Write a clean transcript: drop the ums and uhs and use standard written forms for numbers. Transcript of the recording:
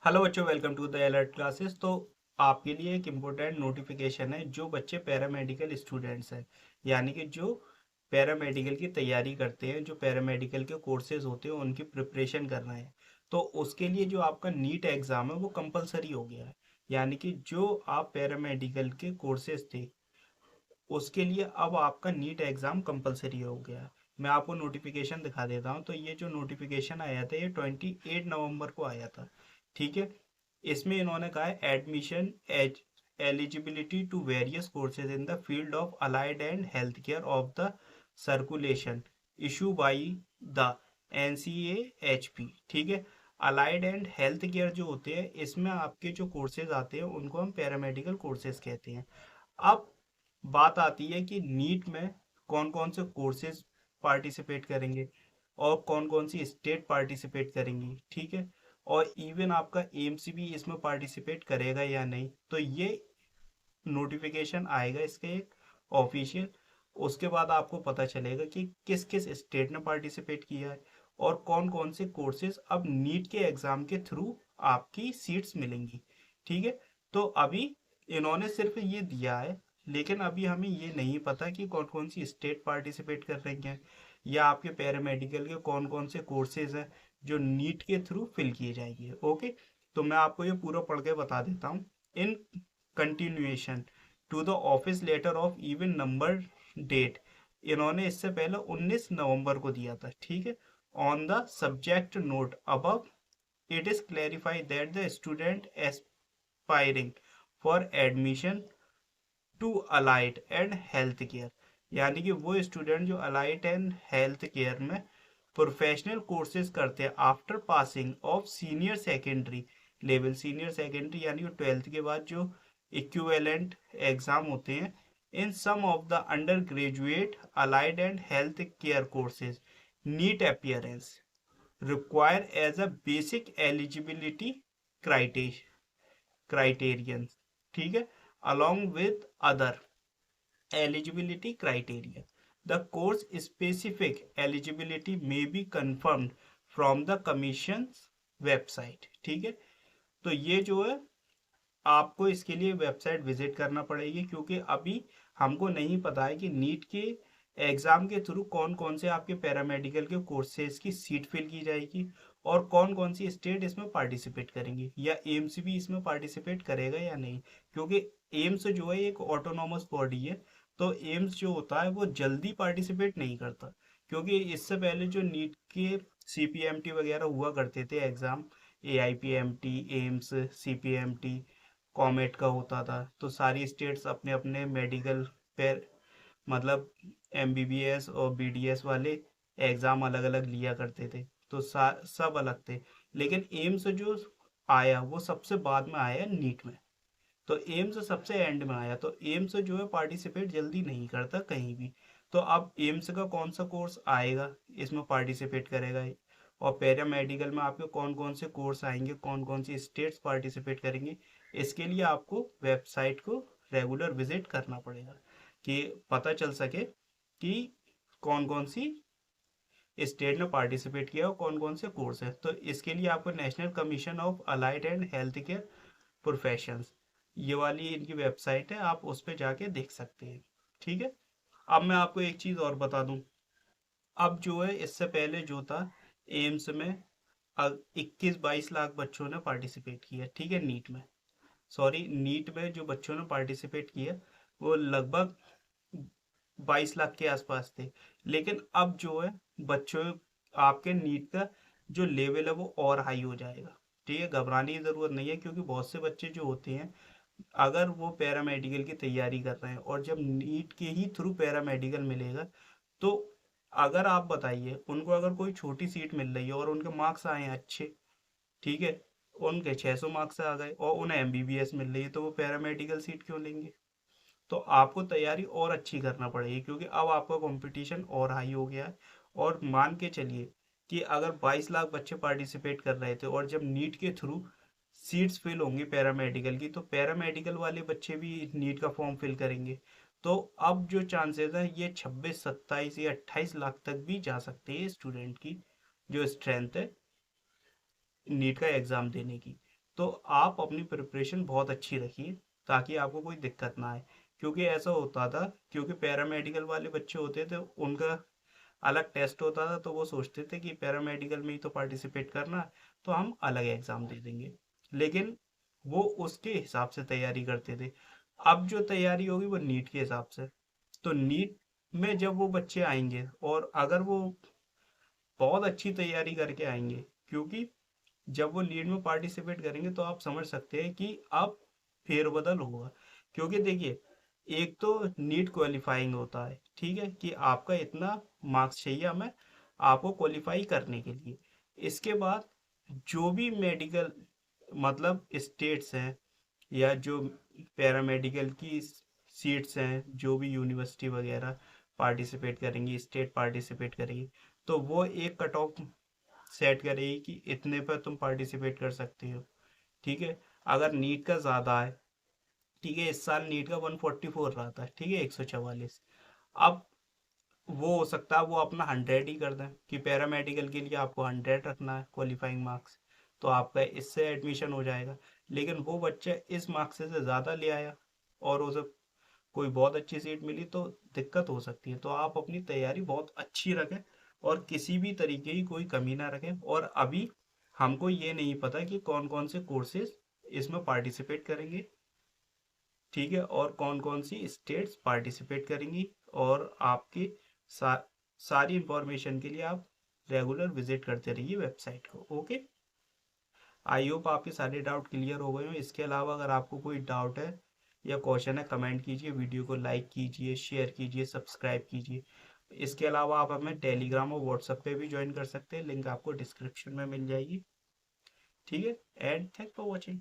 Hello बच्चों, welcome to the alert classes. तो आपके लिए एक इम्पोर्टेंट नोटिफिकेशन है। जो बच्चे पैरामेडिकल स्टूडेंट्स हैं, यानी कि जो पैरामेडिकल की तैयारी करते हैं, जो पैरामेडिकल के कोर्सेज होते हैं उनकी प्रिपरेशन कर रहे हैं, तो उसके लिए जो आपका नीट एग्ज़ाम है वो कंपलसरी हो गया है। यानी कि जो आप पैरामेडिकल के कोर्सेज थे उसके लिए अब आपका नीट एग्ज़ाम कंपलसरी हो गया है। मैं आपको नोटिफिकेशन दिखा देता हूँ। तो ये जो नोटिफिकेशन आया था ये 28 नवंबर को आया था। ठीक है। इसमें इन्होंने कहा है admission age eligibility to various courses in the field of allied and health care of the circulation issue by the NCAHP। ठीक है। अलाइड एंड हेल्थ केयर जो होते हैं इसमें आपके जो कोर्सेज आते हैं उनको हम पैरामेडिकल कोर्सेज कहते हैं। अब बात आती है कि नीट में कौन कौन से कोर्सेज पार्टिसिपेट करेंगे और कौन कौन सी स्टेट पार्टिसिपेट करेंगी। ठीक है। और इवन आपका एम्स भी इसमें पार्टिसिपेट करेगा या नहीं, तो ये नोटिफिकेशन आएगा इसके एक ऑफिशियल। उसके बाद आपको पता चलेगा कि किस किस स्टेट ने पार्टिसिपेट किया है और कौन कौन से कोर्सेज अब नीट के एग्ज़ाम के थ्रू आपकी सीट्स मिलेंगी। ठीक है। तो अभी इन्होंने सिर्फ ये दिया है, लेकिन अभी हमें ये नहीं पता कि कौन कौन सी स्टेट पार्टिसिपेट कर रही हैं या आपके पैरामेडिकल के कौन कौन से कोर्सेज हैं जो नीट के थ्रू फिल किए जाएंगे। ओके। तो मैं आपको ये पूरा पढ़ के बता देता हूँ। In continuation to the office letter of even number date, इन्होंने इससे पहले 19 नवंबर को दिया था। ठीक है। On the subject note above it is clarified that the student aspiring for admission to allied and health care, यानी कि वो स्टूडेंट जो अलाइट एंड हेल्थ केयर में प्रोफेशनल कोर्सेज करते हैं after passing of senior secondary level. Senior secondary यानी कि 12th के बाद जो इक्विवेलेंट एग्जाम होते हैं in some of the undergraduate allied and health care courses NEET appearance require as a basic eligibility criterion. ठीक है। along with other eligibility criteria, the course specific eligibility may be confirmed from the commission's website। ठीक है। तो ये जो है आपको इसके लिए वेबसाइट विजिट करना पड़ेगी, क्योंकि अभी हमको नहीं पता है कि नीट के एग्ज़ाम के थ्रू कौन कौन से आपके पैरामेडिकल के कोर्सेज की सीट फिल की जाएगी और कौन कौन सी स्टेट इसमें पार्टिसिपेट करेंगी या एम्स भी इसमें पार्टिसिपेट करेगा या नहीं। क्योंकि एम्स जो है एक ऑटोनॉमस बॉडी है, तो एम्स जो होता है वो जल्दी पार्टिसिपेट नहीं करता। क्योंकि इससे पहले जो नीट के CPMT वगैरह हुआ करते थे exam, AIPMT, AIIMS, CPMT, comet का होता था, तो सारी स्टेट्स अपने अपने मेडिकल पे मतलब MBBS और BDS वाले एग्ज़ाम अलग अलग लिया करते थे। तो सब अलग थे। लेकिन एम्स जो आया वो सबसे बाद में आया नीट में। तो एम्स सबसे एंड में आया, तो एम्स जो है पार्टिसिपेट जल्दी नहीं करता कहीं भी। तो अब एम्स का कौन सा कोर्स आएगा इसमें पार्टिसिपेट करेगा, और पैरा मेडिकल में आपके कौन कौन से कोर्स आएंगे, कौन कौन सी स्टेट्स पार्टिसिपेट करेंगे, इसके लिए आपको वेबसाइट को रेगुलर विजिट करना पड़ेगा कि पता चल सके कि कौन कौन सी स्टेट ने पार्टिसिपेट किया और कौन कौन से कोर्स है। तो इसके लिए आपको national commission of allied and health care professions, ये वाली इनकी वेबसाइट है, आप उस पर जाके देख सकते हैं। ठीक है। अब मैं आपको एक चीज़ और बता दूं। अब जो है इससे पहले जो था एम्स में 21-22 लाख बच्चों ने पार्टिसिपेट किया। ठीक है। नीट में, सॉरी, नीट में जो बच्चों ने पार्टिसिपेट किया वो लगभग 22 लाख के आसपास थे। लेकिन अब जो है बच्चों, आपके नीट का जो लेवल है वो और हाई हो जाएगा। ठीक है। घबराने की ज़रूरत नहीं है, क्योंकि बहुत से बच्चे जो होते हैं अगर वो पैरामेडिकल की तैयारी कर रहे हैं और जब नीट के ही थ्रू पैरामेडिकल मिलेगा, तो अगर आप बताइए उनको अगर कोई छोटी सीट मिल रही है और उनके मार्क्स आए हैं अच्छे, ठीक है, उनके 600 मार्क्स आ गए और उन्हें MBBS मिल रही है, तो वो पैरामेडिकल सीट क्यों लेंगे। तो आपको तैयारी और अच्छी करना पड़ेगी, क्योंकि अब आपका कंपटीशन और हाई हो गया है। और मान के चलिए कि अगर 22 लाख बच्चे पार्टिसिपेट कर रहे थे और जब नीट के थ्रू सीट्स फिल होंगी पैरामेडिकल की, तो पैरामेडिकल वाले बच्चे भी नीट का फॉर्म फिल करेंगे। तो अब जो चांसेस है ये 26, 27 या 28 लाख तक भी जा सकते हैं स्टूडेंट की जो स्ट्रेंथ है नीट का एग्ज़ाम देने की। तो आप अपनी प्रिपरेशन बहुत अच्छी रखिए ताकि आपको कोई दिक्कत ना आए। क्योंकि ऐसा होता था, क्योंकि पैरामेडिकल वाले बच्चे होते थे, उनका अलग टेस्ट होता था, तो वो सोचते थे कि पैरामेडिकल में ही तो पार्टिसिपेट करना है, तो हम अलग एग्जाम दे देंगे। लेकिन वो उसके हिसाब से तैयारी करते थे। अब जो तैयारी होगी वो नीट के हिसाब से। तो नीट में जब वो बच्चे आएंगे और अगर वो बहुत अच्छी तैयारी करके आएंगे, क्योंकि जब वो लीड में पार्टिसिपेट करेंगे तो आप समझ सकते हैं कि अब फेरबदल होगा। क्योंकि देखिए, एक तो नीट क्वालिफाइंग होता है, ठीक है, कि आपका इतना मार्क्स चाहिए हमें आपको क्वालिफाई करने के लिए। इसके बाद जो भी मेडिकल मतलब स्टेट्स हैं या जो पैरामेडिकल की सीट्स हैं, जो भी यूनिवर्सिटी वगैरह पार्टिसिपेट करेंगी, स्टेट पार्टिसिपेट करेंगी, तो वो एक कट ऑफ सेट करेगी कि इतने पर तुम पार्टिसिपेट कर सकते हो। ठीक है, अगर नीट का ज़्यादा है, ठीक है, इस साल नीट का 144 रहा था, ठीक है, 144। अब वो हो सकता है वो अपना 100 ही कर दें कि पैरामेडिकल के लिए आपको 100 रखना है क्वालिफाइंग मार्क्स, तो आपका इससे एडमिशन हो जाएगा। लेकिन वो बच्चा इस मार्क्स से ज़्यादा ले आया और उसे कोई बहुत अच्छी सीट मिली, तो दिक्कत हो सकती है। तो आप अपनी तैयारी बहुत अच्छी रखें और किसी भी तरीके की कोई कमी ना रखें। और अभी हमको ये नहीं पता कि कौन कौन से कोर्सेज इसमें पार्टिसिपेट करेंगे, ठीक है, और कौन कौन सी स्टेट्स पार्टिसिपेट करेंगी। और आपकी सा, सारी इंफॉर्मेशन के लिए आप रेगुलर विजिट करते रहिए वेबसाइट को। ओके, आई होप आपके सारे डाउट क्लियर हो गए हो। इसके अलावा अगर आपको कोई डाउट है या क्वेश्चन है, कमेंट कीजिए, वीडियो को लाइक कीजिए, शेयर कीजिए, सब्सक्राइब कीजिए। इसके अलावा आप हमें टेलीग्राम और व्हाट्सएप पे भी ज्वाइन कर सकते हैं, लिंक आपको डिस्क्रिप्शन में मिल जाएगी। ठीक है, एंड थैंक फॉर वॉचिंग।